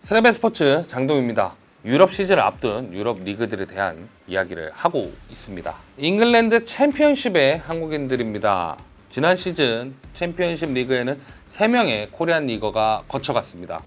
스레벤 스포츠 장동입니다. 유럽 시즌을 앞둔 유럽 리그들에 대한 이야기를 하고 있습니다. 잉글랜드 챔피언십의 한국인들입니다. 지난 시즌 챔피언십 리그에는 3명의 코리안 리거가 거쳐갔습니다.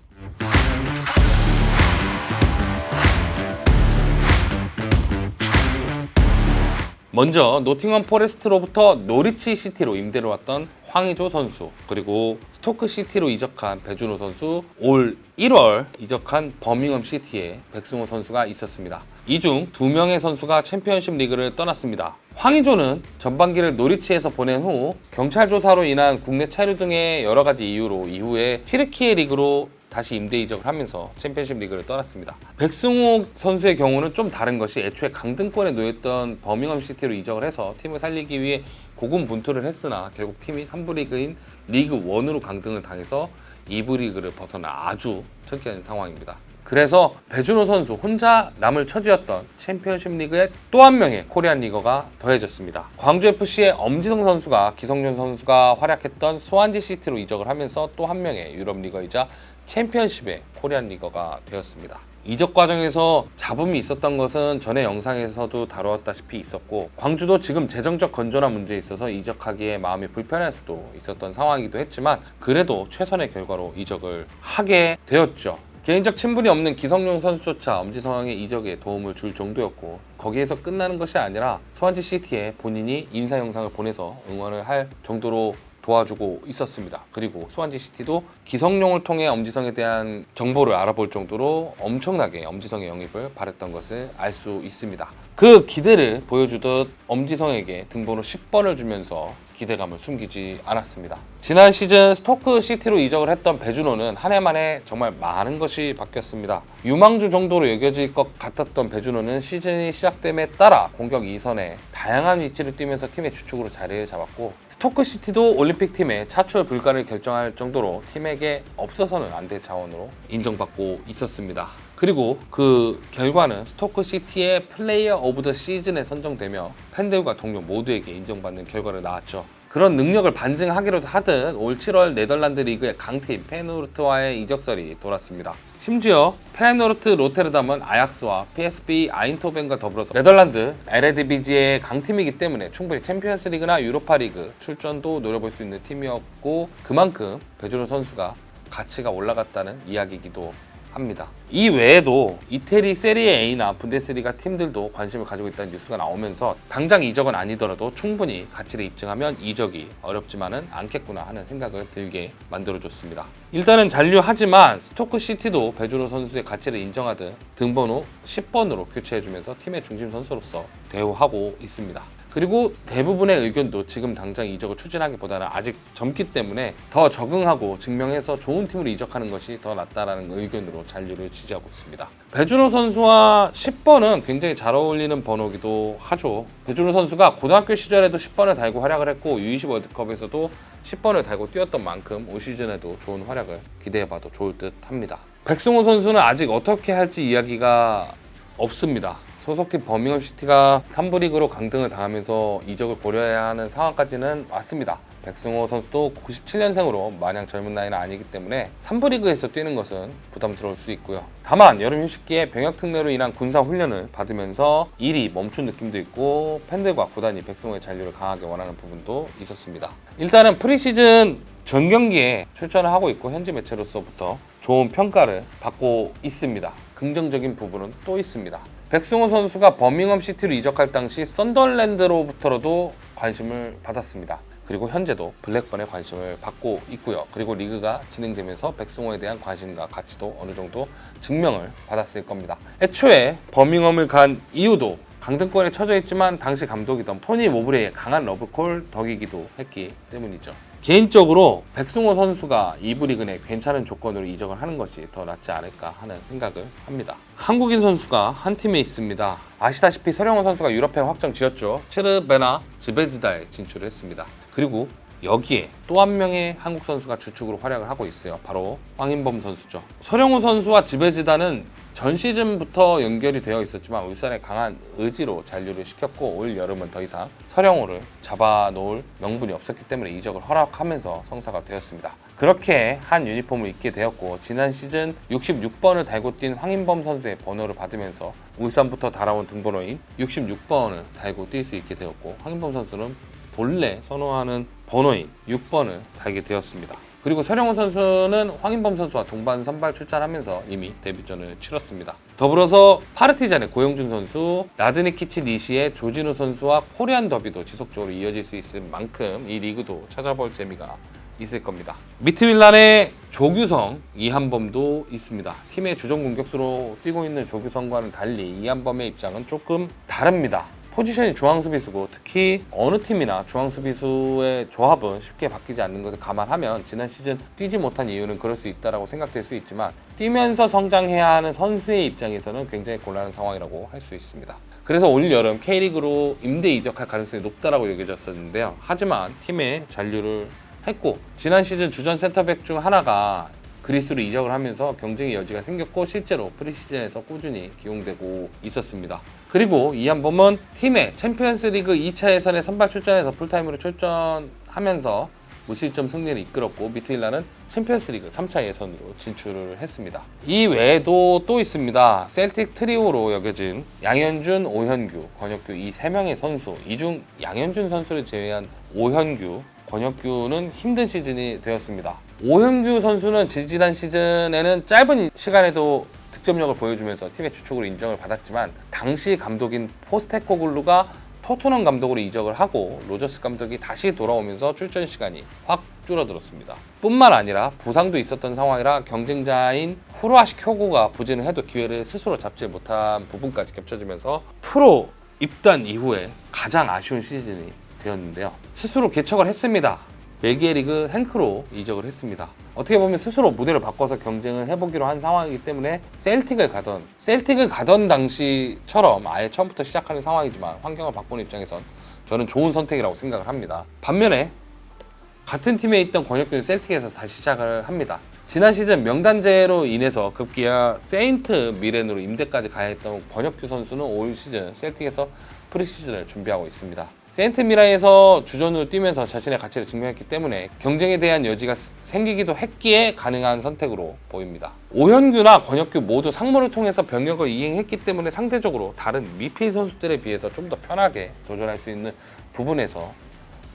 먼저 노팅엄 포레스트로부터 노리치 시티로 임대를 왔던 황의조 선수, 그리고 스토크 시티로 이적한 배준호 선수, 올 1월 이적한 버밍엄 시티의 백승호 선수가 있었습니다. 이 중 2명의 선수가 챔피언십 리그를 떠났습니다. 황의조는 전반기를 노리치에서 보낸 후 경찰 조사로 인한 국내 체류 등의 여러 가지 이유로 이후에 튀르키예 리그로 다시 임대 이적을 하면서 챔피언십 리그를 떠났습니다. 백승호 선수의 경우는 좀 다른 것이 애초에 강등권에 놓였던 버밍엄 시티로 이적을 해서 팀을 살리기 위해 고군분투를 했으나 결국 팀이 3부 리그인 리그 1으로 강등을 당해서 2부 리그를 벗어나 아주 특이한 상황입니다. 그래서 배준호 선수 혼자 남을 처지였던 챔피언십 리그에 또 한 명의 코리안 리거가 더해졌습니다. 광주FC의 엄지성 선수가 기성용 선수가 활약했던 스완지 시티로 이적을 하면서 또 한 명의 유럽 리거이자 챔피언십의 코리안 리거가 되었습니다. 이적 과정에서 잡음이 있었던 것은 전에 영상에서도 다루었다시피 있었고, 광주도 지금 재정적 건전한 문제에 있어서 이적하기에 마음이 불편할 수도 있었던 상황이기도 했지만 그래도 최선의 결과로 이적을 하게 되었죠. 개인적 친분이 없는 기성용 선수조차 엄지성의 이적에 도움을 줄 정도였고, 거기에서 끝나는 것이 아니라 스완지 시티에 본인이 인사 영상을 보내서 응원을 할 정도로 도와주고 있었습니다. 그리고 스완지 시티도 기성용을 통해 엄지성에 대한 정보를 알아볼 정도로 엄청나게 엄지성의 영입을 바랬던 것을 알 수 있습니다. 그 기대를 보여주듯 엄지성에게 등번호 10번을 주면서 기대감을 숨기지 않았습니다. 지난 시즌 스토크 시티로 이적을 했던 배준호는 한 해 만에 정말 많은 것이 바뀌었습니다. 유망주 정도로 여겨질 것 같았던 배준호는 시즌이 시작됨에 따라 공격 2선에 다양한 위치를 뛰면서 팀의 주축으로 자리를 잡았고, 스토크 시티도 올림픽 팀의 차출 불가를 결정할 정도로 팀에게 없어서는 안 될 자원으로 인정받고 있었습니다. 그리고 그 결과는 스토크 시티의 플레이어 오브 더 시즌에 선정되며 팬들과 동료 모두에게 인정받는 결과를 낳았죠. 그런 능력을 반증하기로 하듯 올 7월 네덜란드 리그의 강팀 페노르트와의 이적설이 돌았습니다. 심지어 페노르트 로테르담은 아약스와 PSV 아인토벤과 더불어서 네덜란드 에레디비지의 강팀이기 때문에 충분히 챔피언스 리그나 유로파 리그 출전도 노려볼 수 있는 팀이었고, 그만큼 배준호 선수가 가치가 올라갔다는 이야기이기도 합니다. 이 외에도 이태리 세리에 A나 분데스리가 팀들도 관심을 가지고 있다는 뉴스가 나오면서 당장 이적은 아니더라도 충분히 가치를 입증하면 이적이 어렵지만은 않겠구나 하는 생각을 들게 만들어줬습니다. 일단은 잔류하지만 스토크 시티도 배준호 선수의 가치를 인정하듯 등번호 10번으로 교체해주면서 팀의 중심 선수로서 대우하고 있습니다. 그리고 대부분의 의견도 지금 당장 이적을 추진하기보다는 아직 젊기 때문에 더 적응하고 증명해서 좋은 팀으로 이적하는 것이 더 낫다라는 의견으로 잔류를 지지하고 있습니다. 배준호 선수와 10번은 굉장히 잘 어울리는 번호기도 하죠. 배준호 선수가 고등학교 시절에도 10번을 달고 활약을 했고 U20 월드컵에서도 10번을 달고 뛰었던 만큼 올 시즌에도 좋은 활약을 기대해봐도 좋을 듯 합니다. 백승호 선수는 아직 어떻게 할지 이야기가 없습니다. 소속팀 버밍엄 시티가 3부 리그로 강등을 당하면서 이적을 고려해야 하는 상황까지는 왔습니다. 백승호 선수도 97년생으로 마냥 젊은 나이는 아니기 때문에 3부 리그에서 뛰는 것은 부담스러울 수 있고요. 다만 여름 휴식기에 병역 특례로 인한 군사 훈련을 받으면서 일이 멈춘 느낌도 있고, 팬들과 구단이 백승호의 잔류를 강하게 원하는 부분도 있었습니다. 일단은 프리시즌 전 경기에 출전을 하고 있고 현지 매체로서부터 좋은 평가를 받고 있습니다. 긍정적인 부분은 또 있습니다. 백승호 선수가 버밍엄 시티로 이적할 당시 썬덜랜드로부터도 관심을 받았습니다. 그리고 현재도 블랙번에 관심을 받고 있고요. 그리고 리그가 진행되면서 백승호에 대한 관심과 가치도 어느 정도 증명을 받았을 겁니다. 애초에 버밍엄을 간 이유도 강등권에 처져 있지만 당시 감독이던 토니 모브레의 강한 러브콜 덕이기도 했기 때문이죠. 개인적으로 백승호 선수가 2부 리그 내 괜찮은 조건으로 이적을 하는 것이 더 낫지 않을까 하는 생각을 합니다. 한국인 선수가 한 팀에 있습니다. 아시다시피 서령호 선수가 유럽행 확정 지었죠. 체르베나 즈베즈다에 진출을 했습니다. 그리고 여기에 또 한 명의 한국 선수가 주축으로 활약을 하고 있어요. 바로 황인범 선수죠. 서령호 선수와 즈베즈다는 전 시즌부터 연결이 되어 있었지만 울산의 강한 의지로 잔류를 시켰고, 올 여름은 더 이상 서령호를 잡아놓을 명분이 없었기 때문에 이적을 허락하면서 성사가 되었습니다. 그렇게 한 유니폼을 입게 되었고 지난 시즌 66번을 달고 뛴 황인범 선수의 번호를 받으면서 울산부터 달아온 등번호인 66번을 달고 뛸 수 있게 되었고 황인범 선수는 본래 선호하는 번호인 6번을 달게 되었습니다. 그리고 서령훈 선수는 황인범 선수와 동반 선발 출전하면서 이미 데뷔전을 치렀습니다. 더불어서 파르티잔의 고영준 선수, 라드니키치 리시의 조진우 선수와 코리안 더비도 지속적으로 이어질 수 있을 만큼 이 리그도 찾아볼 재미가 있을 겁니다. 미트윌란의 조규성, 이한범도 있습니다. 팀의 주전 공격수로 뛰고 있는 조규성과는 달리 이한범의 입장은 조금 다릅니다. 포지션이 중앙수비수고 특히 어느 팀이나 중앙수비수의 조합은 쉽게 바뀌지 않는 것을 감안하면 지난 시즌 뛰지 못한 이유는 그럴 수 있다고 생각될 수 있지만 뛰면서 성장해야 하는 선수의 입장에서는 굉장히 곤란한 상황이라고 할 수 있습니다. 그래서 올 여름 K리그로 임대 이적할 가능성이 높다고 여겨졌었는데요. 하지만 팀에 잔류를 했고 지난 시즌 주전 센터백 중 하나가 그리스로 이적을 하면서 경쟁의 여지가 생겼고 실제로 프리시즌에서 꾸준히 기용되고 있었습니다. 그리고 이한범은 팀의 챔피언스리그 2차 예선에 선발 출전해서 풀타임으로 출전하면서 무실점 승리를 이끌었고 미트윌란은 챔피언스리그 3차 예선으로 진출을 했습니다. 이 외에도 또 있습니다. 셀틱 트리오로 여겨진 양현준, 오현규, 권혁규 이 3명의 선수, 이 중 양현준 선수를 제외한 오현규, 권혁규는 힘든 시즌이 되었습니다. 오현규 선수는 지난 시즌에는 짧은 시간에도 득점력을 보여주면서 팀의 주축으로 인정을 받았지만 당시 감독인 포스테코글루가 토트넘 감독으로 이적을 하고 로저스 감독이 다시 돌아오면서 출전 시간이 확 줄어들었습니다. 뿐만 아니라 부상도 있었던 상황이라 경쟁자인 후르아시 쿄고가 부진을 해도 기회를 스스로 잡지 못한 부분까지 겹쳐지면서 프로 입단 이후에 가장 아쉬운 시즌이 되었는데요. 스스로 개척을 했습니다. 벨기에 리그 행크로 이적을 했습니다. 어떻게 보면 스스로 무대를 바꿔서 경쟁을 해보기로 한 상황이기 때문에 셀틱을 가던 당시처럼 아예 처음부터 시작하는 상황이지만 환경을 바꾸는 입장에선 저는 좋은 선택이라고 생각을 합니다. 반면에 같은 팀에 있던 권혁규는 셀틱에서 다시 시작을 합니다. 지난 시즌 명단제로 인해서 급기야 세인트 미렌으로 임대까지 가야 했던 권혁규 선수는 올 시즌 셀틱에서 프리시즌을 준비하고 있습니다. 세인트 미라에서 주전으로 뛰면서 자신의 가치를 증명했기 때문에 경쟁에 대한 여지가 생기기도 했기에 가능한 선택으로 보입니다. 오현규나 권혁규 모두 상무를 통해서 병역을 이행했기 때문에 상대적으로 다른 미필 선수들에 비해서 좀 더 편하게 도전할 수 있는 부분에서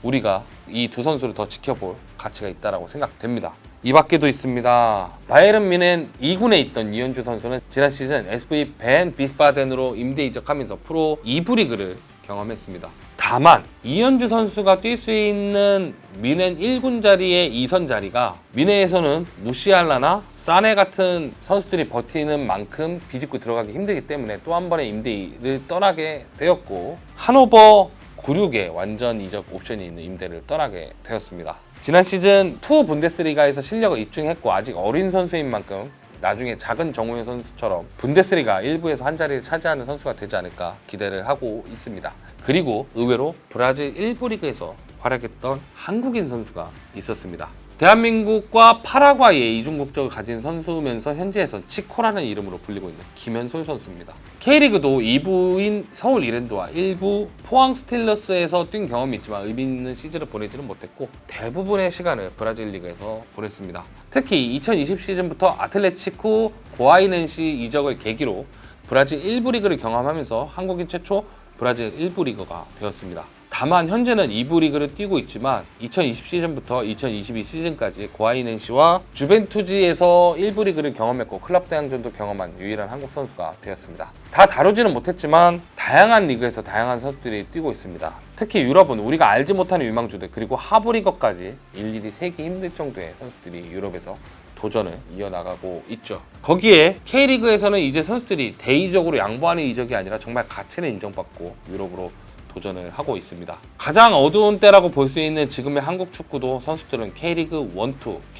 우리가 이 두 선수를 더 지켜볼 가치가 있다고 생각됩니다. 이 밖에도 있습니다. 바이에른 뮌헨 2군에 있던 이현주 선수는 지난 시즌 SV 벤 비스바덴으로 임대 이적하면서 프로 2부 리그를 경험했습니다. 다만 이현주 선수가 뛸 수 있는 뮌헨 1군 자리의 2선 자리가 뮌헨에서는 무시알라나 사네 같은 선수들이 버티는 만큼 비집고 들어가기 힘들기 때문에 또 한 번의 임대를 떠나게 되었고 하노버 96에 완전 이적 옵션이 있는 임대를 떠나게 되었습니다. 지난 시즌 2 분데스리가에서 실력을 입증했고 아직 어린 선수인 만큼 나중에 작은 정우영 선수처럼 분데스리가 1부에서 한 자리를 차지하는 선수가 되지 않을까 기대를 하고 있습니다. 그리고 의외로 브라질 1부 리그에서 활약했던 한국인 선수가 있었습니다. 대한민국과 파라과이의 이중 국적을 가진 선수면서 현지에선 치코라는 이름으로 불리고 있는 김현솔 선수입니다. K리그도 2부인 서울 이랜드와 1부 포항 스틸러스에서 뛴 경험이 있지만 의미 있는 시즌을 보내지는 못했고 대부분의 시간을 브라질 리그에서 보냈습니다. 특히 2020 시즌부터 아틀레티코 고아이넨시 이적을 계기로 브라질 1부 리그를 경험하면서 한국인 최초 브라질 1부 리그가 되었습니다. 다만 현재는 2부 리그를 뛰고 있지만 2020 시즌부터 2022 시즌까지 고아이넨시와 주벤투지에서 1부 리그를 경험했고 클럽 대항전도 경험한 유일한 한국 선수가 되었습니다. 다 다루지는 못했지만 다양한 리그에서 다양한 선수들이 뛰고 있습니다. 특히 유럽은 우리가 알지 못하는 유망주들 그리고 하부 리그까지 일일이 세기 힘들 정도의 선수들이 유럽에서 도전을 이어나가고 있죠. 거기에 K리그에서는 이제 선수들이 대의적으로 양보하는 이적이 아니라 정말 가치를 인정받고 유럽으로 도전을 하고 있습니다. 가장 어두운 때라고 볼 수 있는 지금의 한국 축구도 선수들은 K리그 1,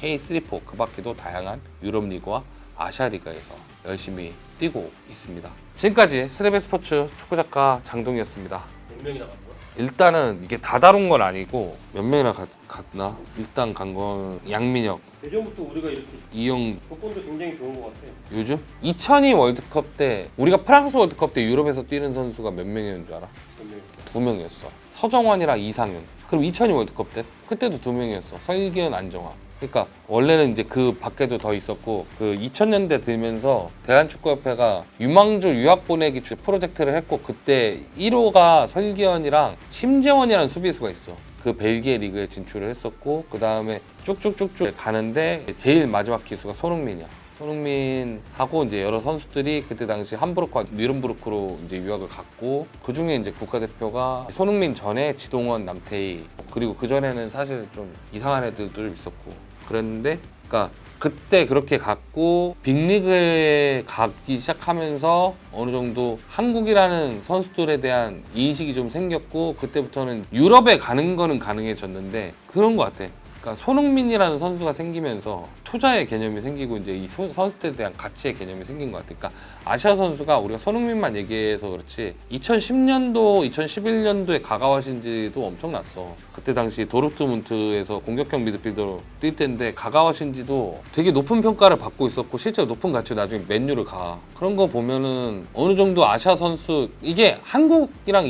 2, K3, 4 그 밖에도 다양한 유럽 리그와 아시아 리그에서 열심히 뛰고 있습니다. 지금까지 스레베 스포츠 축구작가 장동이었습니다. 몇 명이나 갔고요? 일단은 이게 다 다룬 건 아니고 몇 명이나 갔나? 일단 간 건 양민혁, 예전부터 우리가 이렇게 이영, 조건도 굉장히 좋은 것 같아요. 요즘? 2002 월드컵 때 우리가 프랑스 월드컵 때 유럽에서 뛰는 선수가 몇 명이었는 줄 알아? 몇 명? 2명이었어. 서정환이랑 이상윤. 그럼 2002 월드컵 때? 그때도 2명이었어. 설기현, 안정환. 그러니까 원래는 이제 그 밖에도 더 있었고 그 2000년대 들면서 대한축구협회가 유망주 유학 보내기 프로젝트를 했고 그때 1호가 설기현이랑 심재원이라는 수비수가 있어. 그 벨기에 리그에 진출을 했었고 그 다음에 쭉쭉쭉쭉 가는데 제일 마지막 기수가 손흥민이야. 손흥민하고 이제 여러 선수들이 그때 당시 함부르크와 뉘른부르크로 이제 유학을 갔고 그 중에 이제 국가대표가 손흥민 전에 지동원, 남태희 그리고 그 전에는 사실 좀 이상한 애들도 있었고 그랬는데, 그러니까 그때 그렇게 갔고 빅리그에 가기 시작하면서 어느 정도 한국이라는 선수들에 대한 인식이 좀 생겼고 그때부터는 유럽에 가는 거는 가능해졌는데 그런 것 같아. 그러니까 손흥민이라는 선수가 생기면서 투자의 개념이 생기고 이제 이 선수들에 대한 가치의 개념이 생긴 것 같아. 그러니까 아시아 선수가 우리가 손흥민만 얘기해서 그렇지 2010년도, 2011년도에 가가와 신지도 엄청났어. 그때 당시 도르트문트에서 공격형 미드필더로 뛸 때인데 가가와 신지도 되게 높은 평가를 받고 있었고 실제로 높은 가치로 나중에 맨유를 가. 그런 거 보면은 어느 정도 아시아 선수 이게 한국이랑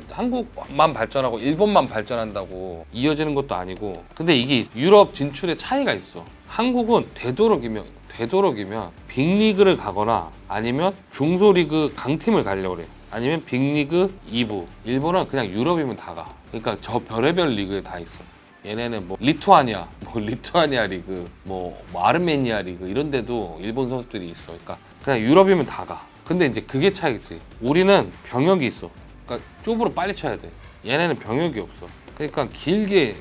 한국만 발전하고 일본만 발전한다고 이어지는 것도 아니고 근데 이게 유럽 진출의 차이가 있어. 한국은 되도록이면 빅리그를 가거나 아니면 중소리그 강팀을 가려고 그래. 아니면 빅리그 2부. 일본은 그냥 유럽이면 다 가. 그러니까 저 별의별 리그에 다 있어. 얘네는 뭐 리투아니아 리그, 뭐 아르메니아 리그 이런 데도 일본 선수들이 있어. 그러니까 그냥 유럽이면 다 가. 근데 이제 그게 차이겠지. 우리는 병역이 있어. 그러니까 좁으로 빨리 쳐야 돼. 얘네는 병역이 없어. 그러니까 길게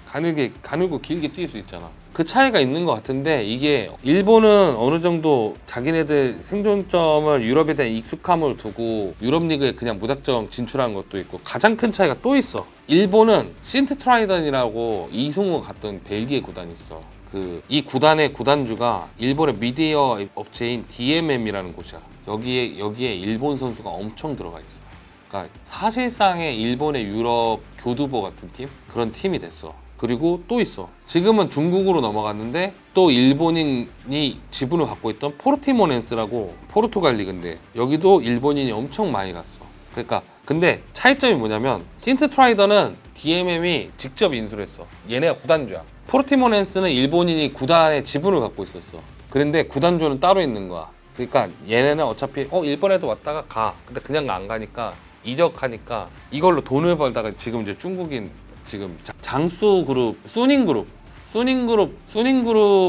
가늘고 길게 뛸 수 있잖아. 그 차이가 있는 것 같은데 이게 일본은 어느 정도 자기네들 생존점을 유럽에 대한 익숙함을 두고 유럽 리그에 그냥 무작정 진출한 것도 있고 가장 큰 차이가 또 있어. 일본은 신트트라이던이라고 이승우가 갔던 벨기에 구단이 있어. 이 구단의 구단주가 일본의 미디어 업체인 DMM이라는 곳이야. 여기에 일본 선수가 엄청 들어가 있어. 그러니까 사실상의 일본의 유럽 교두보 같은 팀? 그런 팀이 됐어. 그리고 또 있어. 지금은 중국으로 넘어갔는데 또 일본인이 지분을 갖고 있던 포르티모넨스라고 포르투갈 리그인데 여기도 일본인이 엄청 많이 갔어. 그러니까 근데 차이점이 뭐냐면 신트트라이더는 DMM이 직접 인수를 했어. 얘네가 구단주야. 포르티모넨스는 일본인이 구단의 지분을 갖고 있었어. 그런데 구단주는 따로 있는 거야. 그러니까 얘네는 어차피 일본에도 왔다가 가. 근데 그냥 안 가니까 이적하니까 이걸로 돈을 벌다가 지금 이제 중국인 지금 장수 그룹, 수닝 그룹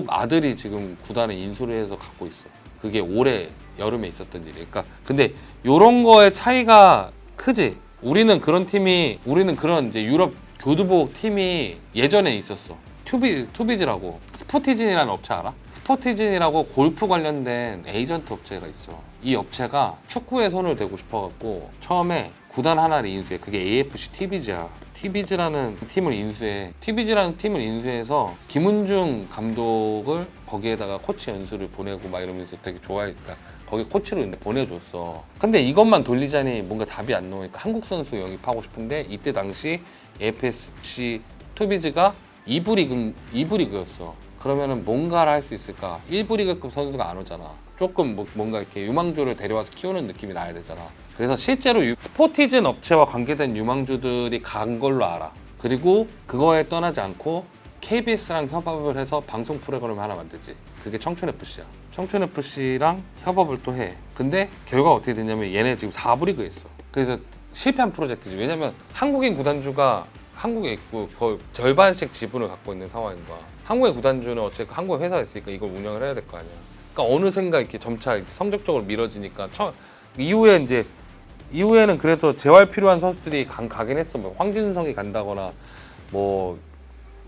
아들이 지금 구단에 인수를 해서 갖고 있어. 그게 올해 여름에 있었던 일이야. 그러니까 근데 요런 거의 차이가 크지. 우리는 그런 이제 유럽 교두보 팀이 예전에 있었어. 투비즈라고 스포티진이라는 업체 알아? 스포티진이라고 골프 관련된 에이전트 업체가 있어. 이 업체가 축구에 손을 대고 싶어갖고 처음에 구단 하나를 인수해. 그게 AFC 티비즈야. 티비즈라는 팀을 인수해서 김은중 감독을 거기에다가 코치 연수를 보내고 막 이러면서 되게 좋아했다. 거기 코치로 보내줬어. 근데 이것만 돌리자니 뭔가 답이 안 나오니까 한국 선수 영입하고 싶은데 이때 당시 AFC 투비즈가 2부 리그였어. 그러면은 뭔가를 할 수 있을까? 1부 리그급 선수가 안 오잖아. 조금 뭔가 이렇게 유망주를 데려와서 키우는 느낌이 나야 되잖아. 그래서 실제로 스포티즌 업체와 관계된 유망주들이 간 걸로 알아. 그리고 그거에 떠나지 않고 KBS랑 협업을 해서 방송 프로그램을 하나 만들지. 그게 청춘FC야. 청춘FC랑 협업을 또 해. 근데 결과가 어떻게 됐냐면 얘네 지금 4부 리그에 있어. 그래서 실패한 프로젝트지. 왜냐면 한국인 구단주가 한국에 있고 거의 절반씩 지분을 갖고 있는 상황인 거야. 한국의 구단주는 어쨌든 한국에 회사가 있으니까 이걸 운영을 해야 될 거 아니야. 그러니까 어느샌가 이렇게 점차 이렇게 성적적으로 미뤄지니까 이후에는 그래도 재활 필요한 선수들이 가긴 했어. 뭐 황진성이 간다거나 뭐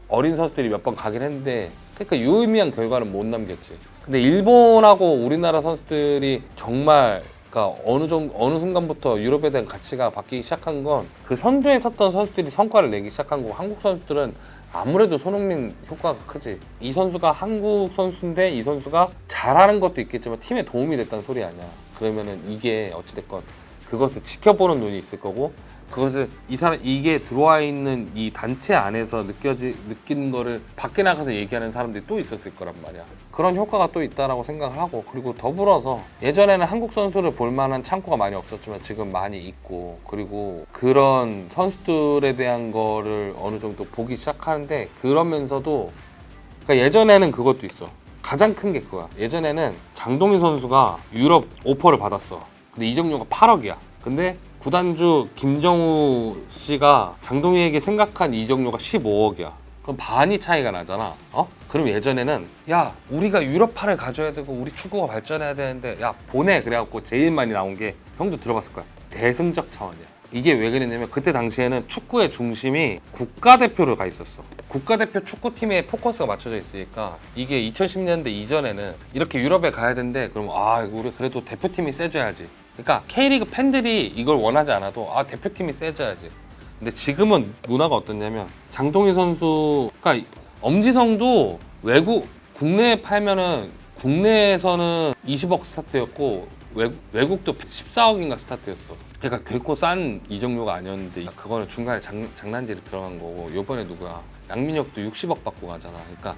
어린 선수들이 몇 번 가긴 했는데 그러니까 유의미한 결과는 못 남겼지. 근데 일본하고 우리나라 선수들이 정말 그러니까 어느 순간부터 유럽에 대한 가치가 바뀌기 시작한 건 그 선두에 섰던 선수들이 성과를 내기 시작한 거고 한국 선수들은 아무래도 손흥민 효과가 크지. 이 선수가 한국 선수인데 이 선수가 잘하는 것도 있겠지만 팀에 도움이 됐다는 소리 아니야. 그러면은 이게 어찌됐건 그것을 지켜보는 눈이 있을 거고 그것을 이게 들어와 있는 이 단체 안에서 느끼는 거를 밖에 나가서 얘기하는 사람들이 또 있었을 거란 말이야. 그런 효과가 또 있다라고 생각을 하고 그리고 더불어서 예전에는 한국 선수를 볼 만한 창구가 많이 없었지만 지금 많이 있고 그리고 그런 선수들에 대한 거를 어느 정도 보기 시작하는데 그러면서도 그러니까 예전에는 그것도 있어. 가장 큰 게 그거야. 예전에는 장동민 선수가 유럽 오퍼를 받았어. 근데 이적료가 8억이야. 근데 구단주 김정우 씨가 장동민에게 생각한 이적료가 15억이야. 그럼 반이 차이가 나잖아. 그럼 예전에는 야 우리가 유럽파를 가져야 되고 우리 축구가 발전해야 되는데 야 보내 그래갖고 제일 많이 나온 게 형도 들어봤을 거야. 대승적 차원이야. 이게 왜 그랬냐면 그때 당시에는 축구의 중심이 국가대표로 가 있었어. 국가대표 축구팀에 포커스가 맞춰져 있으니까 이게 2010년대 이전에는 이렇게 유럽에 가야 되는데 그럼 우리 그래도 대표팀이 세져야지. 그러니까 K리그 팬들이 이걸 원하지 않아도 대표팀이 세져야지. 근데 지금은 문화가 어떻냐면 장동희 선수가 엄지성도 국내에 팔면은 국내에서는 20억 스타트였고 외국도 14억인가 스타트였어. 그러니까 결코 싼 이적료가 아니었는데 그거는 중간에 장난질이 들어간 거고 요번에 누구야 양민혁도 60억 받고 가잖아. 그러니까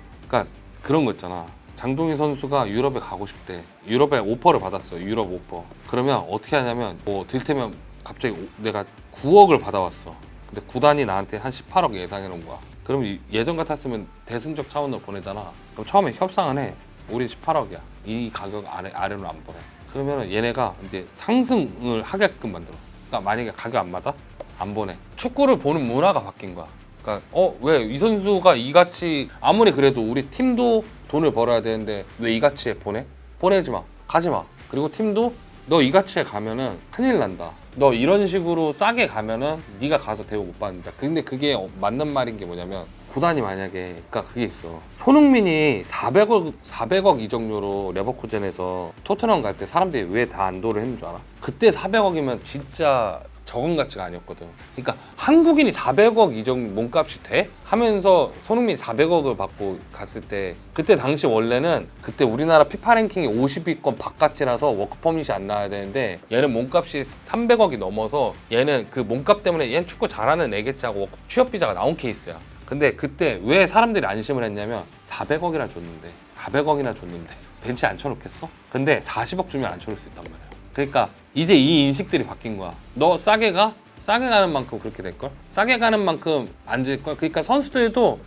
그런 거 있잖아. 장동희 선수가 유럽에 가고 싶대. 유럽에 오퍼를 받았어. 유럽 오퍼. 그러면 어떻게 하냐면 뭐 들테면 갑자기 내가 9억을 받아왔어. 근데 구단이 나한테 한 18억 예상해 놓은 거야. 그럼 예전 같았으면 대승적 차원으로 보내잖아. 그럼 처음에 협상을 해. 우리 18억이야. 이 가격 아래로 안 보내. 그러면 얘네가 이제 상승을 하게끔 만들어. 그러니까 만약에 가격 안 맞아? 안 보내. 축구를 보는 문화가 바뀐 거야. 그러니까 왜 이 선수가 이 가치 아무리 그래도 우리 팀도 돈을 벌어야 되는데 왜 이 가치에 보내? 보내지 마. 가지 마. 그리고 팀도 너 이 가치에 가면은 큰일 난다. 너 이런 식으로 싸게 가면은 네가 가서 대우 못 받는다. 근데 그게 맞는 말인 게 뭐냐면 구단이 만약에 그러니까 그게 있어. 손흥민이 400억 이적료로 레버쿠젠에서 토트넘 갈 때 사람들이 왜 다 안도를 했는 줄 알아? 그때 400억이면 진짜 적은 가치가 아니었거든. 그러니까 한국인이 400억 이적 몸값이 돼? 하면서 손흥민이 400억을 받고 갔을 때 그때 당시 원래는 그때 우리나라 피파 랭킹이 50위권 바깥이라서 워크 퍼밋이 안 나와야 되는데 얘는 몸값이 300억이 넘어서 얘는 그 몸값 때문에 얘는 축구 잘하는 애겠지 하고 취업 비자가 나온 케이스야. 근데 그때 왜 사람들이 안심을 했냐면 400억이나 줬는데 벤치에 앉혀놓겠어? 근데 40억 주면 앉혀놓을 수 있단 말이야. 그러니까 이제 이 인식들이 바뀐 거야. 너 싸게 가는 만큼 그렇게 될걸? 싸게 가는 만큼 앉을걸? 그러니까 선수들도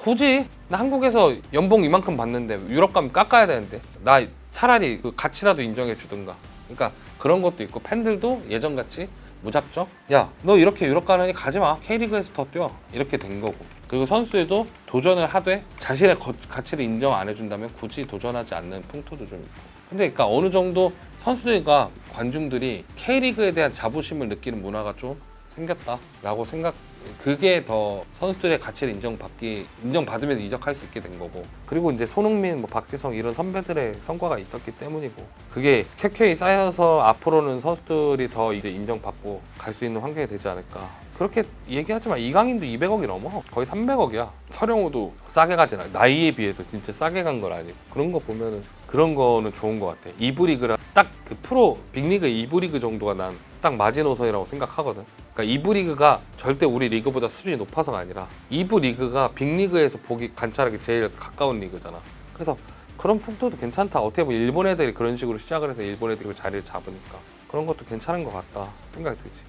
굳이 나 한국에서 연봉 이만큼 받는데 유럽 가면 깎아야 되는데 나 차라리 그 가치라도 인정해 주든가. 그러니까 그런 것도 있고 팬들도 예전같이 무작정 야 너 이렇게 유럽 가느니 가지마. K리그에서 더 뛰어. 이렇게 된 거고. 그리고 선수들도 도전을 하되 자신의 가치를 인정 안 해준다면 굳이 도전하지 않는 풍토도 좀 있고. 근데 그러니까 어느 정도 선수들과 관중들이 K리그에 대한 자부심을 느끼는 문화가 좀 생겼다라고 그게 더 선수들의 가치를 인정받으면서 이적할 수 있게 된 거고. 그리고 이제 손흥민, 박지성 이런 선배들의 성과가 있었기 때문이고. 그게 켜켜이 쌓여서 앞으로는 선수들이 더 이제 인정받고 갈 수 있는 환경이 되지 않을까. 그렇게 얘기하지만 이강인도 200억이 넘어. 거의 300억이야. 서령호도 싸게 가진 않아. 나이에 비해서 진짜 싸게 간 건 아니고. 그런 거 보면은 그런 거는 좋은 것 같아. 2부 리그랑 딱 그 프로 빅리그 2부 리그 정도가 난 딱 마지노선이라고 생각하거든. 그러니까 2부 리그가 절대 우리 리그보다 수준이 높아서가 아니라 2부 리그가 빅리그에서 보기 관찰하기 제일 가까운 리그잖아. 그래서 그런 풍토도 괜찮다. 어떻게 보면 일본 애들이 그런 식으로 시작을 해서 일본 애들이 자리를 잡으니까 그런 것도 괜찮은 것 같다 생각이 들지.